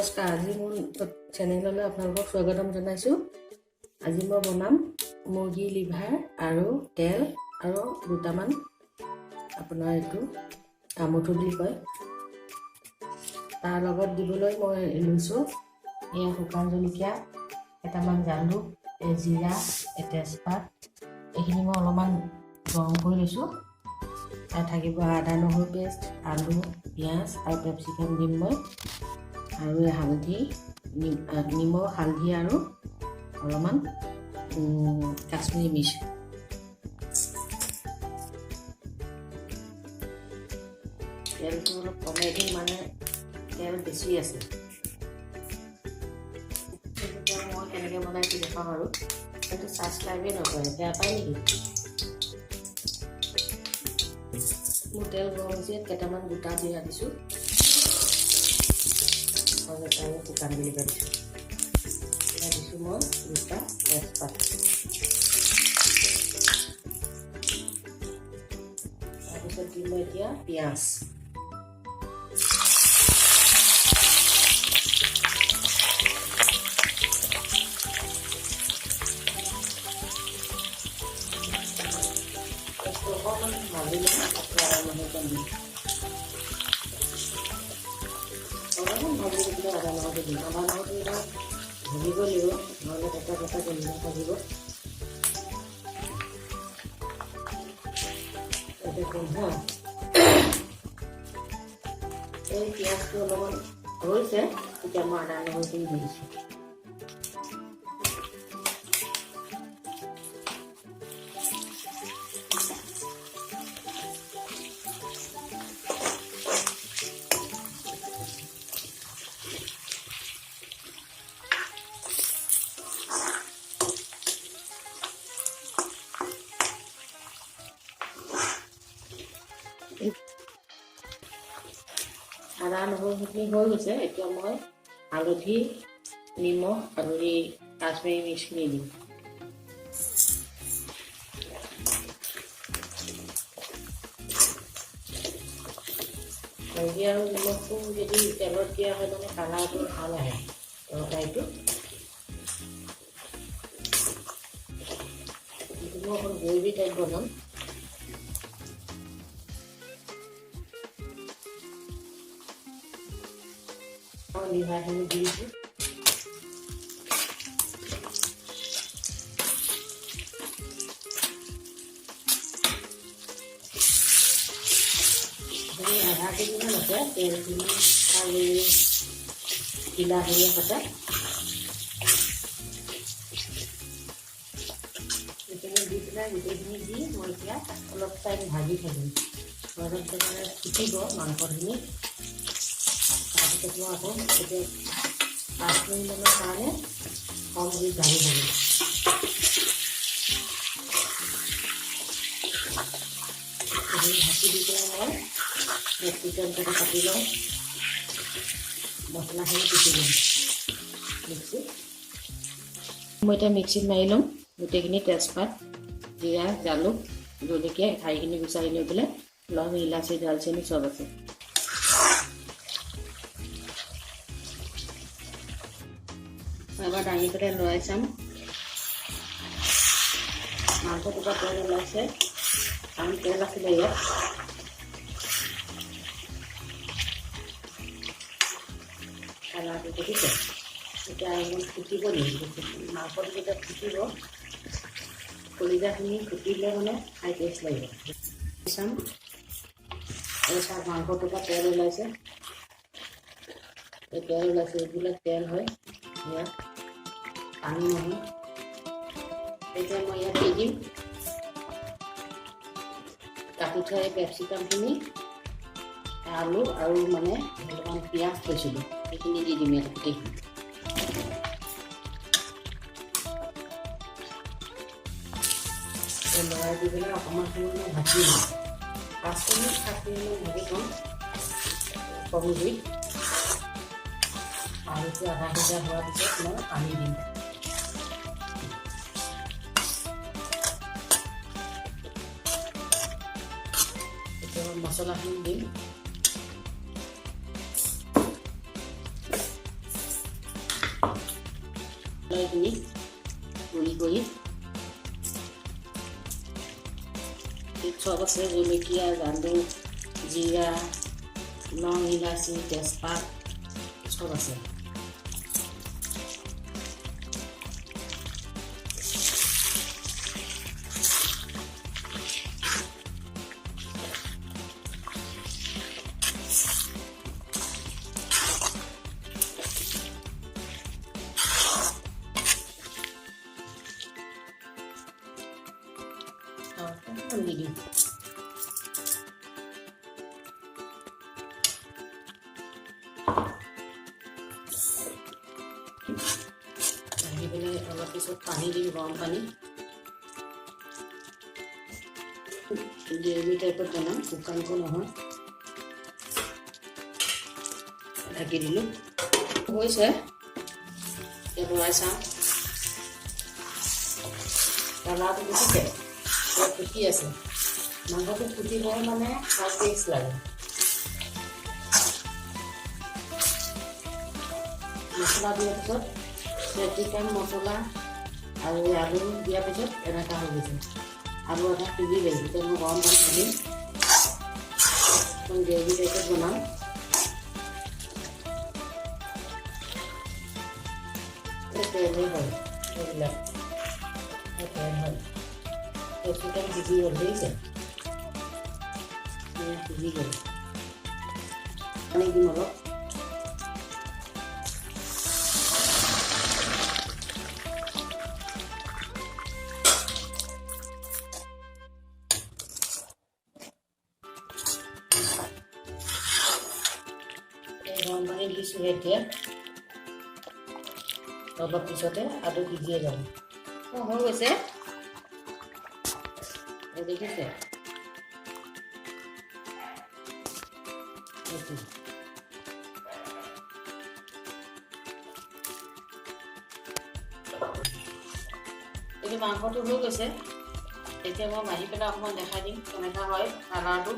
নমস্কাৰ, আজি মোৰ চেনেললৈ আপোনালোকক স্বাগতম জনাইছোঁ। আজি মই বনাম মুৰ্গী লিভাৰ আৰু তেল আৰু দুটামান আপোনাৰ এইটো আমুঠু বুলি কয়। তাৰ লগত দিবলৈ মই লৈছোঁ এয়া শুকান জলকীয়া, কেইটামান জালুক, জিৰা, তেজপাত, এইখিনি মই অলপমান গৰম কৰি লৈছোঁ। তাত থাকিব আদা নহৰু পেষ্ট, আলু, পিঁয়াজ আৰু কেপচিকাম দিম মই, আৰু হালধি, নিমখ, হালধি আৰু অলপমান কাশ্মীৰী মিৰ্চ। তেলটো অলপ কমাই দিম, মানে তেল বেছি আছে। মই কেনেকৈ বনাইছোঁ দেখাম আৰু এইটো ছাবস্ক্ৰাইবেই নকৰে, বেয়া পায় নেকি? মোৰ তেল গৰম হৈছে, কেইটামান গোটা জিৰা দিছোঁ আৰু শুকান জলকীয়া দিছোঁ। এয়া দিছোঁ মই দুটা তেজপাত। তাৰপিছত দিম মই এতিয়া পিঁয়াজ। অকণমান ভাজি ল'ম, অলপমান ভাজি দিলে আদা নহৰুটো দিম। আদা নহৰুটো এবাৰ ভাজিব লাগিব, নহ'লে কটা গোন্ধ থাকিব। এই পিঁয়াজটো অলপমান হৈছে, তেতিয়া মই আদা নহৰুটো দি দিছোঁ। আদা নহৰুখিনি হৈ গৈছে, এতিয়া মই হালধি, নিমখ আৰু এই কাশ্মীৰী মিৰ্চখিনি দিম। হালধি আৰু নিমখটো যদি তেলত দিয়া হয় মানে কালাৰটো ভাল আহে তৰকাৰীটো। মই অকণ গ্ৰেভি টাইপ বনাম। লিভাৰখিনি দি দিছোঁ। আধা কেজিমান আছে তেলখিনি আৰু বিলাহী সতে। এইখিনি দি পেলাই গোটেইখিনি দি মই এতিয়া অলপ টাইম ভাজি থাকিম। অলপ মানে ফুটিব মাংসখিনি। তাৰপিছত মই আকৌ এতিয়া 5 মিনিটমানৰ কাৰণে কম জুইত ভাজি থাকিম। ঢাকি দি পেলাই মই কেপচিকামটো কাটি লওঁ, মছলাখিনি পিচি দিম মিক্সিত। মই এতিয়া মিক্সিত মাৰি ল'ম গোটেইখিনি তেজপাত, জিৰা, জালুক, জলকীয়া, ঠাৰিখিনি গুচাই লৈ পেলাই লং, ইলাচি, দালচেনি চব আছে। এবাৰ দাঙি পেলাই লৰাই চাম। মাংসটোৰ পৰা তেল ওলাইছে, কাৰণ তেল আছিলে ইয়াত। কালাৰটো দেখিছে? এতিয়া একদম ফুটিব লাগিব। মাংসটো যেতিয়া ফুটিব, কলিজাখিনি ফুটিলে মানে খাই টেষ্ট লাগিব। চাম এই চাওক, মাংসটোৰ পৰা তেল ওলাইছে। এই তেল ওলাইছে, এইবিলাক তেল হয় ইয়াত, পানী নহয়। এতিয়া মই ইয়াত দি দিম কাটি থোৱা এই কেপচিকামখিনি, আলু আৰু মানে অলপমান পিঁয়াজ থৈছিলোঁ, সেইখিনি দি দিম ইয়াত গোটেইখিনি। লৰাই দি পেলাই অকণমান সময় মই ভাজি দিম। 5 মিনিট 7 মিনিট ভাজি থ'ম কম জুইত। আলুটো আধা সিজা হোৱাৰ পিছত মই পানী দিম। এতিয়া মছলাখিনি দিম। এইখিনি গুড়ি কৰি চব আছে, জলকীয়া, জালুক, জিৰা, লং, ইলাচি, তেজপাত চব আছে। দি দিম দি পেলাই অলপ পিছত পানী দিম, গৰম পানী। গ্ৰেভি টাইপত বনাম, শুকানকৈ নহয়। ঢাকি দিলোঁ, হৈছে। এতিয়া বনাই চাওঁ। কালাৰটো দেখিছে, ফুটি আছে। মাংসটো ফুটিবই মানে খাই টেষ্ট লাগে। মছলা দিয়াৰ পিছত কেপচিকাম, মছলা আৰু আলু দিয়াৰ পিছত এনেকুৱা হৈ গৈছে। আলু আধা সিজি গ'ল। এতিয়া মই গৰম পানী ঢালিম, গ্ৰেভি টাইপত বনাম। তেলেই হয় এইবিলাক, তেল হয়। কেপচিকাম সিজি গ'ল, দেখিছে? সিজি গ'ল। পানী দিম অলপ। গৰম পানী দিছোঁ এতিয়া, অলপ পিছতে আলু সিজিয়ে যাব। হৈ গৈছে, দেখিছে? এইটো মাংসটো হৈ গৈছে। এতিয়া মই বাঢ়ি পেলাই অকণমান দেখাই দিম কেনেকুৱা হয় কালাৰটো।